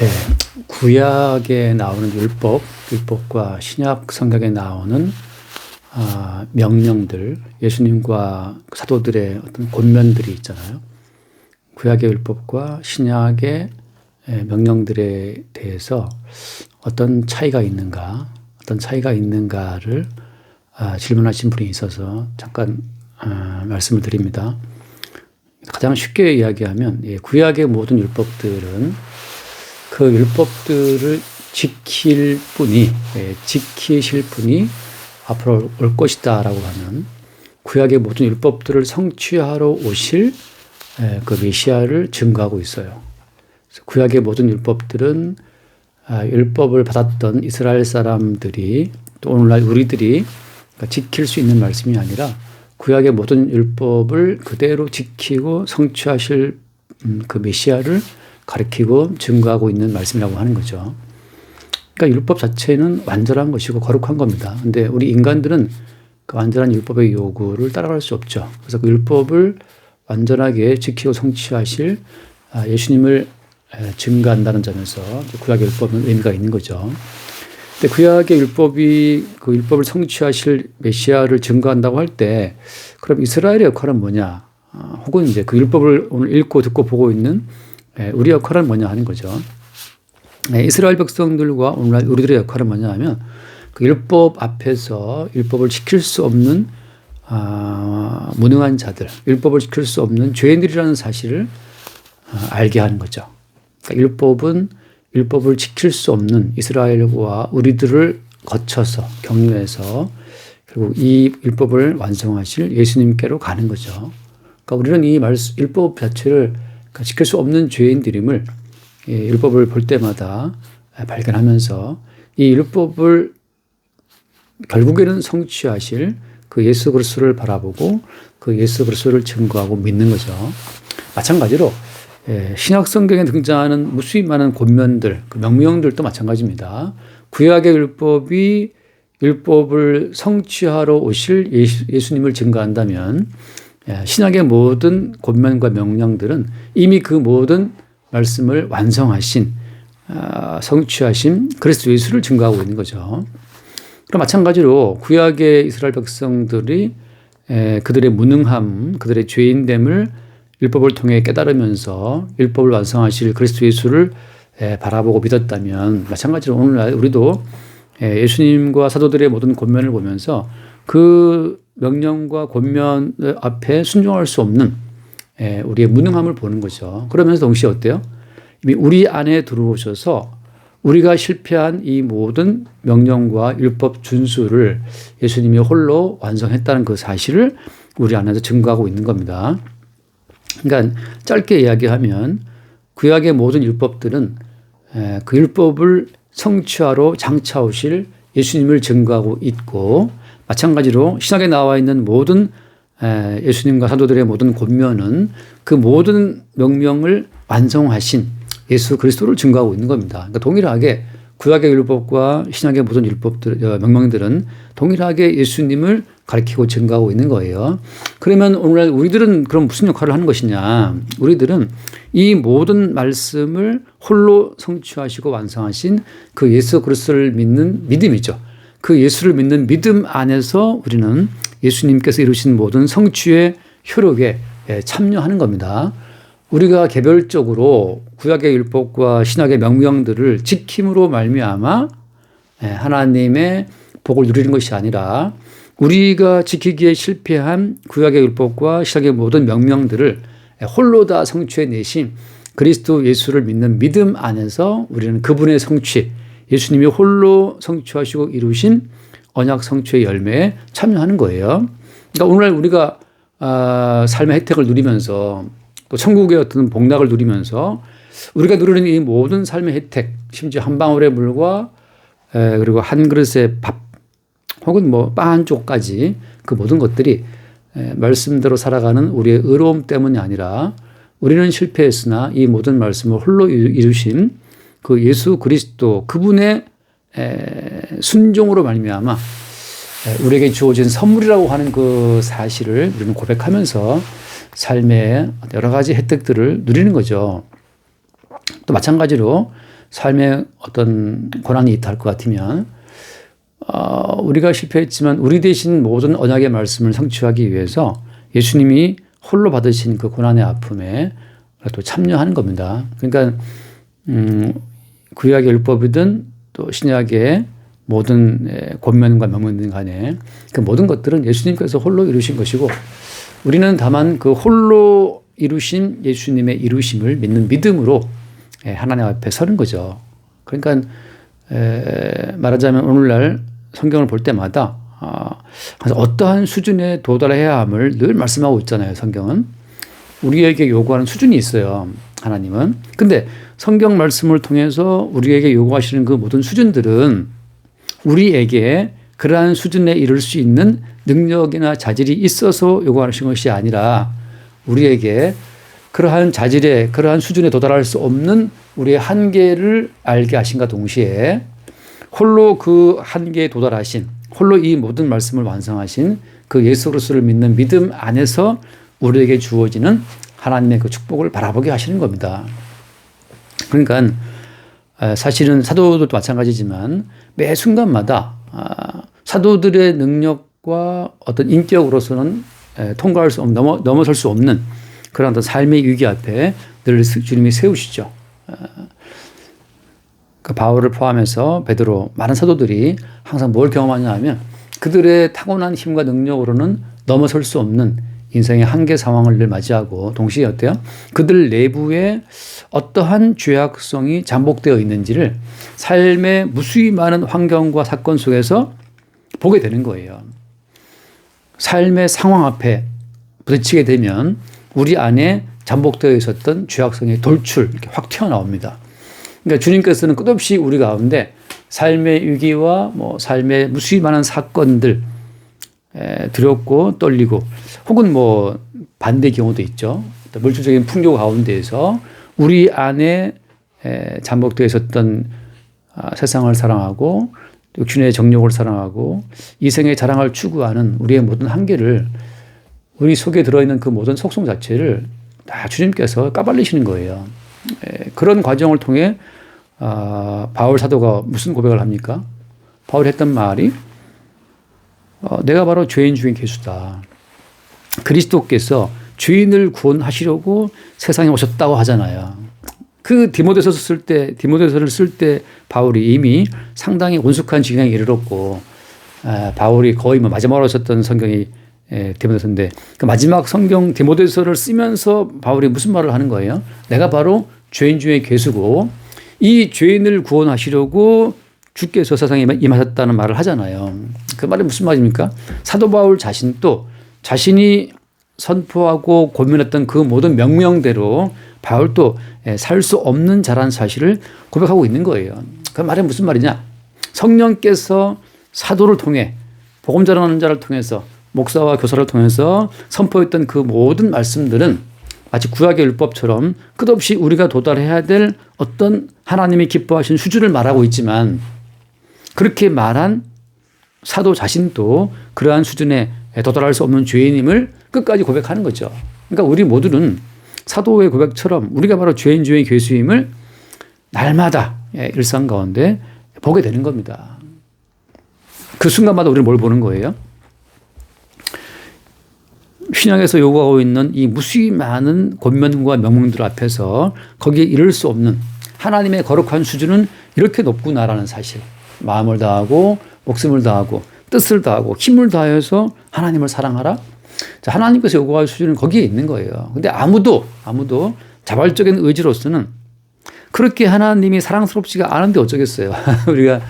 네, 구약에 나오는 율법과 신약 성경에 나오는 명령들, 예수님과 사도들의 어떤 권면들이 있잖아요. 구약의 율법과 신약의 명령들에 대해서 어떤 차이가 있는가를 질문하신 분이 있어서 잠깐 말씀을 드립니다. 가장 쉽게 이야기하면 구약의 모든 율법들은 그 율법들을 지키실 분이 앞으로 올 것이다 라고 하는 구약의 모든 율법들을 성취하러 오실 그 메시아를 증거하고 있어요. 구약의 모든 율법들은 율법을 받았던 이스라엘 사람들이 또 오늘날 우리들이 지킬 수 있는 말씀이 아니라 구약의 모든 율법을 그대로 지키고 성취하실 그 메시아를 가리키고 증거하고 있는 말씀이라고 하는 거죠. 그러니까 율법 자체는 완전한 것이고 거룩한 겁니다. 근데 우리 인간들은 그 완전한 율법의 요구를 따라갈 수 없죠. 그래서 그 율법을 완전하게 지키고 성취하실 예수님을 증거한다는 점에서 구약의 율법은 의미가 있는 거죠. 근데 구약의 율법이 그 율법을 성취하실 메시아를 증거한다고 할 때 그럼 이스라엘의 역할은 뭐냐? 혹은 이제 그 율법을 오늘 읽고 듣고 보고 있는 우리 역할은 뭐냐 하는 거죠. 이스라엘 백성들과 오늘날 우리들의 역할은 뭐냐 하면 그 율법 앞에서 율법을 지킬 수 없는 무능한 자들, 율법을 지킬 수 없는 죄인들이라는 사실을 알게 하는 거죠. 그러니까 율법을 지킬 수 없는 이스라엘과 우리들을 거쳐서 격려해서 그리고 이 율법을 완성하실 예수님께로 가는 거죠. 그러니까 우리는 이 율법 자체를 지킬 수 없는 죄인들임을 율법을 볼 때마다 발견하면서 이 율법을 결국에는 성취하실 그 예수 그리스도를 바라보고 그 예수 그리스도를 증거하고 믿는 거죠. 마찬가지로 신약 성경에 등장하는 무수히 많은 권면들, 그 명령들도 마찬가지입니다. 구약의 율법을 성취하러 오실 예수님을 증거한다면 신약의 모든 권면과 명령들은 이미 그 모든 말씀을 완성하신 성취하신 그리스도 예수를 증거하고 있는 거죠. 그럼 마찬가지로 구약의 이스라엘 백성들이 그들의 무능함, 그들의 죄인됨을 율법을 통해 깨달으면서 율법을 완성하실 그리스도 예수를 바라보고 믿었다면 마찬가지로 오늘날 우리도 예수님과 사도들의 모든 권면을 보면서 그 명령과 권면 앞에 순종할 수 없는 우리의 무능함을 보는 거죠. 그러면서 동시에 어때요? 이미 우리 안에 들어오셔서 우리가 실패한 이 모든 명령과 율법 준수를 예수님이 홀로 완성했다는 그 사실을 우리 안에서 증거하고 있는 겁니다. 그러니까 짧게 이야기하면 구약의 모든 율법들은 그 율법을 성취하러 장차 오실 예수님을 증거하고 있고 마찬가지로 신약에 나와 있는 모든 예수님과 사도들의 모든 권면은 그 모든 명령을 완성하신 예수 그리스도를 증거하고 있는 겁니다. 그러니까 동일하게 구약의 율법과 신약의 모든 명령들은 동일하게 예수님을 가리키고 증거하고 있는 거예요. 그러면 오늘날 우리들은 그럼 무슨 역할을 하는 것이냐? 우리들은 이 모든 말씀을 홀로 성취하시고 완성하신 그 예수 그리스도를 믿는 믿음이죠. 그 예수를 믿는 믿음 안에서 우리는 예수님께서 이루신 모든 성취의 효력에 참여하는 겁니다. 우리가 개별적으로 구약의 율법과 신약의 명령들을 지킴으로 말미암아 하나님의 복을 누리는 것이 아니라 우리가 지키기에 실패한 구약의 율법과 신약의 모든 명령들을 홀로 다 성취해내신 그리스도 예수를 믿는 믿음 안에서 우리는 그분의 성취, 예수님이 홀로 성취하시고 이루신 언약 성취의 열매에 참여하는 거예요. 그러니까 오늘날 우리가 삶의 혜택을 누리면서 또 천국의 어떤 복락을 누리면서 우리가 누리는 이 모든 삶의 혜택, 심지어 한 방울의 물과 그리고 한 그릇의 밥 혹은 뭐 빵 한 쪽까지 그 모든 것들이 말씀대로 살아가는 우리의 의로움 때문이 아니라 우리는 실패했으나 이 모든 말씀을 홀로 이루신 그 예수 그리스도 그분의 순종으로 말미암아 우리에게 주어진 선물이라고 하는 그 사실을 우리는 고백하면서 삶의 여러 가지 혜택들을 누리는 거죠. 또 마찬가지로 삶에 어떤 고난이 있다 할 것 같으면 우리가 실패했지만 우리 대신 모든 언약의 말씀을 성취하기 위해서 예수님이 홀로 받으신 그 고난의 아픔에 또 참여하는 겁니다. 그러니까 구약의 율법이든 또 신약의 모든 권면과 명령들 간에 그 모든 것들은 예수님께서 홀로 이루신 것이고 우리는 다만 그 홀로 이루신 예수님의 이루심을 믿는 믿음으로 하나님 앞에 서는 거죠. 그러니까 말하자면 오늘날 성경을 볼 때마다 어떠한 수준에 도달해야 함을 늘 말씀하고 있잖아요. 성경은 우리에게 요구하는 수준이 있어요. 하나님은. 근데 성경 말씀을 통해서 우리에게 요구하시는 그 모든 수준들은 우리에게 그러한 수준에 이를 수 있는 능력이나 자질이 있어서 요구하시는 것이 아니라 우리에게 그러한 자질에 그러한 수준에 도달할 수 없는 우리의 한계를 알게 하신과 동시에 홀로 그 한계에 도달하신 홀로 이 모든 말씀을 완성하신 그 예수 그리스도를 믿는 믿음 안에서 우리에게 주어지는 하나님의 그 축복을 바라보게 하시는 겁니다. 그러니까 사실은 사도들도 마찬가지지만 매 순간마다 사도들의 능력과 어떤 인격으로서는 통과할 수 없는 넘어설 수 없는 그런 어떤 삶의 위기 앞에 늘 주님이 세우시죠. 그 바울을 포함해서 베드로 많은 사도들이 항상 뭘 경험하냐 하면 그들의 타고난 힘과 능력으로는 넘어설 수 없는 인생의 한계 상황을 늘 맞이하고 동시에 어때요? 그들 내부에 어떠한 죄악성이 잠복되어 있는지를 삶의 무수히 많은 환경과 사건 속에서 보게 되는 거예요. 삶의 상황 앞에 부딪히게 되면 우리 안에 잠복되어 있었던 죄악성의 돌출 이렇게 확 튀어나옵니다. 그러니까 주님께서는 끝없이 우리 가운데 삶의 위기와 삶의 무수히 많은 사건들 두렵고 떨리고 혹은 반대 경우도 있죠. 물질적인 풍요 가운데에서 우리 안에 잠복되어 있었던 세상을 사랑하고 육신의 정욕을 사랑하고 이생의 자랑을 추구하는 우리의 모든 한계를 우리 속에 들어있는 그 모든 속성 자체를 다 주님께서 까발리시는 거예요. 그런 과정을 통해 바울 사도가 무슨 고백을 합니까? 바울이 했던 말이 내가 바로 죄인 중에 괴수다. 그리스도께서 죄인을 구원하시려고 세상에 오셨다고 하잖아요. 그 디모데서를 쓸 때 바울이 이미 상당히 온숙한 지경에 이르렀고 바울이 거의 마지막으로 썼던 성경이 디모데서인데 그 마지막 성경 디모데서를 쓰면서 바울이 무슨 말을 하는 거예요? 내가 바로 죄인 중에 괴수고 이 죄인을 구원하시려고 주께서 세상에 임하셨다는 말을 하잖아요. 그 말이 무슨 말입니까? 사도 바울 자신도 자신이 선포하고 고민했던 그 모든 명령대로 바울도 살 수 없는 자라는 사실을 고백하고 있는 거예요. 그 말이 무슨 말이냐? 성령께서 사도를 통해 복음 전하는 자를 통해서 목사와 교사를 통해서 선포했던 그 모든 말씀들은 마치 구약의 율법처럼 끝없이 우리가 도달해야 될 어떤 하나님이 기뻐하신 수준을 말하고 있지만 그렇게 말한 사도 자신도 그러한 수준에 도달할 수 없는 죄인임을 끝까지 고백하는 거죠. 그러니까 우리 모두는 사도의 고백처럼 우리가 바로 죄인 중의 괴수임을 날마다 일상 가운데 보게 되는 겁니다. 그 순간마다 우리는 뭘 보는 거예요? 신약에서 요구하고 있는 이 무수히 많은 권면과 명령들 앞에서 거기에 이를 수 없는 하나님의 거룩한 수준은 이렇게 높구나라는 사실. 마음을 다하고 목숨을 다하고 뜻을 다하고 힘을 다해서 하나님을 사랑하라. 자, 하나님께서 요구할 수준은 거기에 있는 거예요. 근데 아무도 자발적인 의지로서는 그렇게 하나님이 사랑스럽지가 않은데 어쩌겠어요. 우리가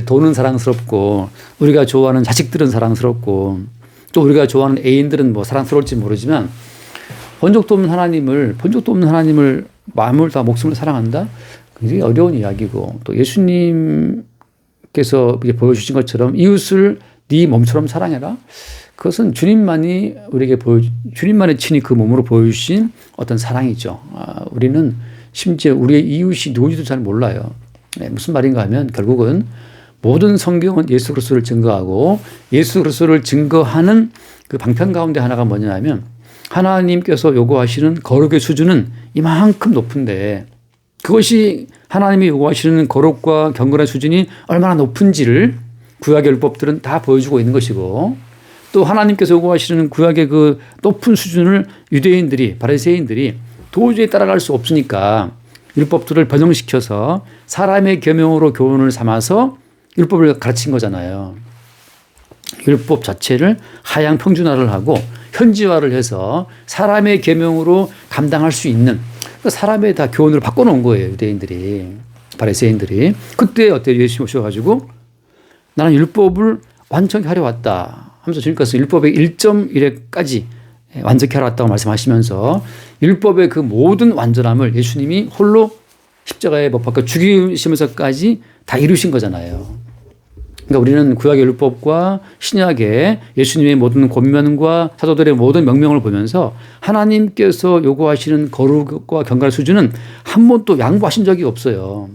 돈은 사랑스럽고 우리가 좋아하는 자식들은 사랑스럽고 또 우리가 좋아하는 애인들은 사랑스러울지 모르지만 본 적도 없는 하나님을 마음을 다 목숨을 사랑한다? 굉장히 어려운 이야기고 또 예수님께서 보여주신 것처럼 이웃을 네 몸처럼 사랑해라. 그것은 주님만이 주님만이 친히 그 몸으로 보여주신 어떤 사랑이죠. 우리는 심지어 우리의 이웃이 누군지도 잘 몰라요. 무슨 말인가 하면 결국은 모든 성경은 예수 그리스도를 증거하고 예수 그리스도를 증거하는 그 방편 가운데 하나가 뭐냐면 하나님께서 요구하시는 거룩의 수준은 이만큼 높은데 그것이 하나님이 요구하시는 거룩과 경건의 수준이 얼마나 높은지를 구약의 율법들은 다 보여주고 있는 것이고, 또 하나님께서 요구하시는 구약의 그 높은 수준을 유대인들이, 바리새인들이 도저히 따라갈 수 없으니까 율법들을 변형시켜서 사람의 계명으로 교훈을 삼아서 율법을 가르친 거잖아요. 율법 자체를 하향 평준화를 하고 현지화를 해서 사람의 계명으로 감당할 수 있는, 사람의 다 교훈을 바꿔놓은 거예요. 유대인들이, 바리새인들이. 그때 어때요? 예수님 오셔가지고 나는 율법을 완전히 하려 왔다 하면서 주님께서 율법의 1.1회까지 완전히 하러 왔다고 말씀하시면서 율법의 그 모든 완전함을 예수님이 홀로 십자가에 못 박혀 죽이시면서까지 다 이루신 거잖아요. 그러니까 우리는 구약의 율법과 신약의 예수님의 모든 권면과 사도들의 모든 명령을 보면서 하나님께서 요구하시는 거룩과 경건의 수준은 한 번도 양보하신 적이 없어요.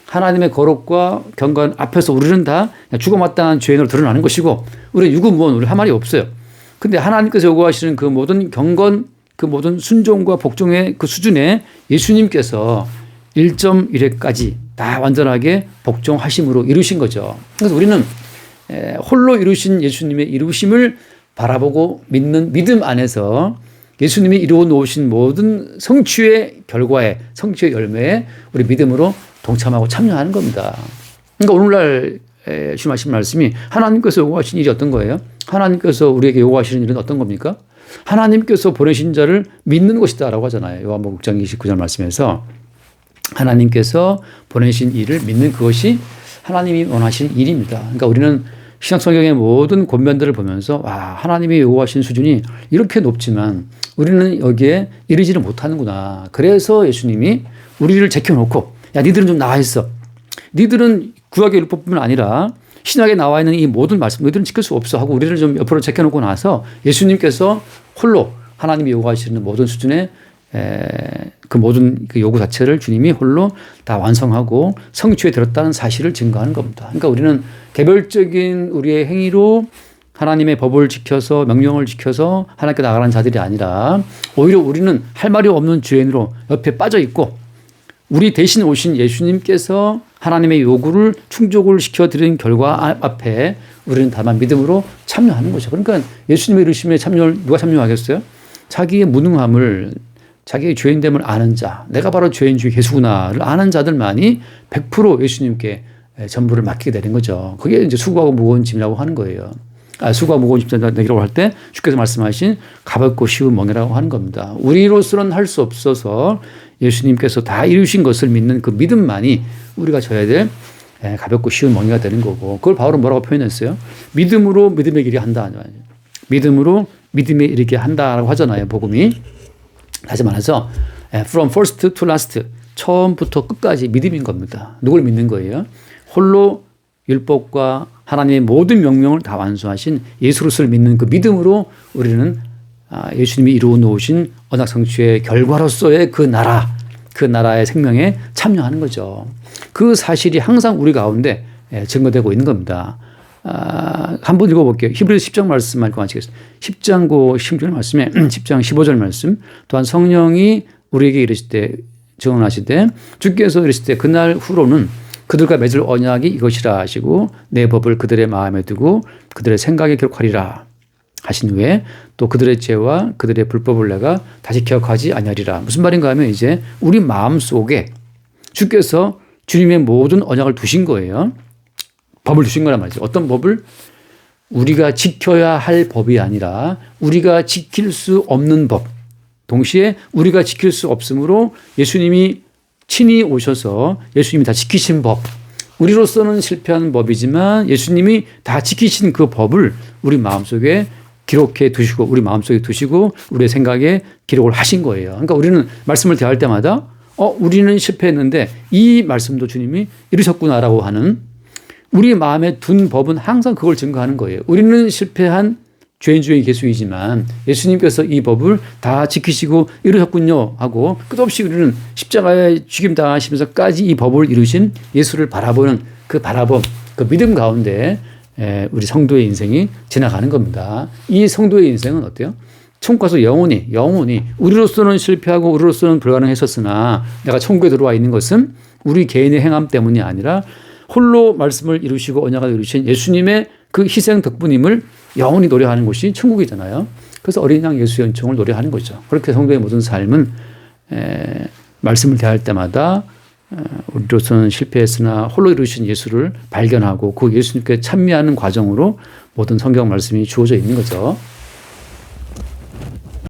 하나님의 거룩과 경건 앞에서 우리는 다 죽어마땅한 죄인으로 드러나는 것이고, 우리는 유구무원, 우리 할 말이 없어요. 근데 하나님께서 요구하시는 그 모든 경건, 그 모든 순종과 복종의 그 수준에 예수님께서 1.1회까지 다 완전하게 복종하심으로 이루신 거죠. 그래서 우리는 홀로 이루신 예수님의 이루심을 바라보고 믿는 믿음 안에서 예수님이 이루어 놓으신 모든 성취의 결과에, 성취의 열매에 우리 믿음으로 동참하고 참여하는 겁니다. 그러니까 오늘날 주님 하신 말씀이 하나님께서 요구하신 일이 어떤 거예요? 하나님께서 우리에게 요구하시는 일은 어떤 겁니까? 하나님께서 보내신 자를 믿는 것이다 라고 하잖아요. 요한복음 6장 29절 말씀에서 하나님께서 보내신 일을 믿는 그것이 하나님이 원하시는 일입니다. 그러니까 우리는 신약 성경의 모든 권면들을 보면서 와, 하나님이 요구하신 수준이 이렇게 높지만 우리는 여기에 이르지를 못하는구나. 그래서 예수님이 우리를 제껴놓고 야, 니들은 좀 나와 있어. 니들은 구약의 율법뿐만 아니라 신약에 나와 있는 이 모든 말씀 너희들은 지킬 수 없어 하고 우리를 좀 옆으로 제껴놓고 나서 예수님께서 홀로 하나님이 요구하시는 모든 수준의 그 모든 그 요구 자체를 주님이 홀로 다 완성하고 성취에 들었다는 사실을 증거하는 겁니다. 그러니까 우리는 개별적인 우리의 행위로 하나님의 법을 지켜서 명령을 지켜서 하나님께 나가는 자들이 아니라 오히려 우리는 할 말이 없는 죄인으로 옆에 빠져 있고 우리 대신 오신 예수님께서 하나님의 요구를 충족을 시켜드린 결과 앞에 우리는 다만 믿음으로 참여하는 거죠. 그러니까 예수님의 이루심에 참여를 누가 참여하겠어요? 자기의 무능함을, 자기의 죄인됨을 아는 자, 내가 바로 죄인 중에 예수구나를 아는 자들만이 100% 예수님께 전부를 맡기게 되는 거죠. 그게 이제 수고하고 무거운 짐이라고 하는 거예요. 수고하고 무거운 짐이라고 할 때 주께서 말씀하신 가볍고 쉬운 멍이라고 하는 겁니다. 우리로서는 할 수 없어서 예수님께서 다 이루신 것을 믿는 그 믿음만이 우리가 져야 될 가볍고 쉬운 멍이가 되는 거고, 그걸 바울은 뭐라고 표현했어요? 믿음으로 믿음의 길이 한다. 믿음으로 믿음에 이르게 한다라고 하잖아요. 복음이. 다시 말해서 from first to last, 처음부터 끝까지 믿음인 겁니다. 누굴 믿는 거예요? 홀로 율법과 하나님의 모든 명령을 다 완수하신 예수를 믿는 그 믿음으로 우리는 예수님이 이루어 놓으신 언약 성취의 결과로서의 그 나라의 생명에 참여하는 거죠. 그 사실이 항상 우리 가운데 증거되고 있는 겁니다. 한번 읽어볼게요. 히브리서 10장 말씀 읽고 마치겠습니다. 10장 16절 말씀에 10장 15절 말씀, 또한 성령이 우리에게 이르실 때 증언하실 때 주께서 이르실 때 그날 후로는 그들과 맺을 언약이 이것이라 하시고 내 법을 그들의 마음에 두고 그들의 생각에 기록하리라 하신 후에 또 그들의 죄와 그들의 불법을 내가 다시 기억하지 아니하리라. 무슨 말인가 하면 이제 우리 마음 속에 주께서 주님의 모든 언약을 두신 거예요. 법을 주신 거란 말이죠. 어떤 법을? 우리가 지켜야 할 법이 아니라 우리가 지킬 수 없는 법. 동시에 우리가 지킬 수 없으므로 예수님이 친히 오셔서 예수님이 다 지키신 법. 우리로서는 실패한 법이지만 예수님이 다 지키신 그 법을 우리 마음속에 기록해 두시고 우리 마음속에 두시고 우리의 생각에 기록을 하신 거예요. 그러니까 우리는 말씀을 대할 때마다 우리는 실패했는데 이 말씀도 주님이 이루셨구나라고 하는, 우리 마음에 둔 법은 항상 그걸 증거하는 거예요. 우리는 실패한 죄인 중에 예수이지만 예수님께서 이 법을 다 지키시고 이루셨군요 하고 끝없이 우리는 십자가에 죽임 당하시면서까지 이 법을 이루신 예수를 바라보는 그 바라봄, 그 믿음 가운데 우리 성도의 인생이 지나가는 겁니다. 이 성도의 인생은 어때요? 천국 가서 영원히 우리로서는 실패하고 우리로서는 불가능했었으나 내가 천국에 들어와 있는 것은 우리 개인의 행함 때문이 아니라 홀로 말씀을 이루시고 언약을 이루신 예수님의 그 희생 덕분임을 영원히 노래하는 곳이 천국이잖아요. 그래서 어린 양 예수 연총을 노래하는 거죠. 그렇게 성도의 모든 삶은 말씀을 대할 때마다 우리로서는 실패했으나 홀로 이루신 예수를 발견하고 그 예수님께 찬미하는 과정으로 모든 성경 말씀이 주어져 있는 거죠.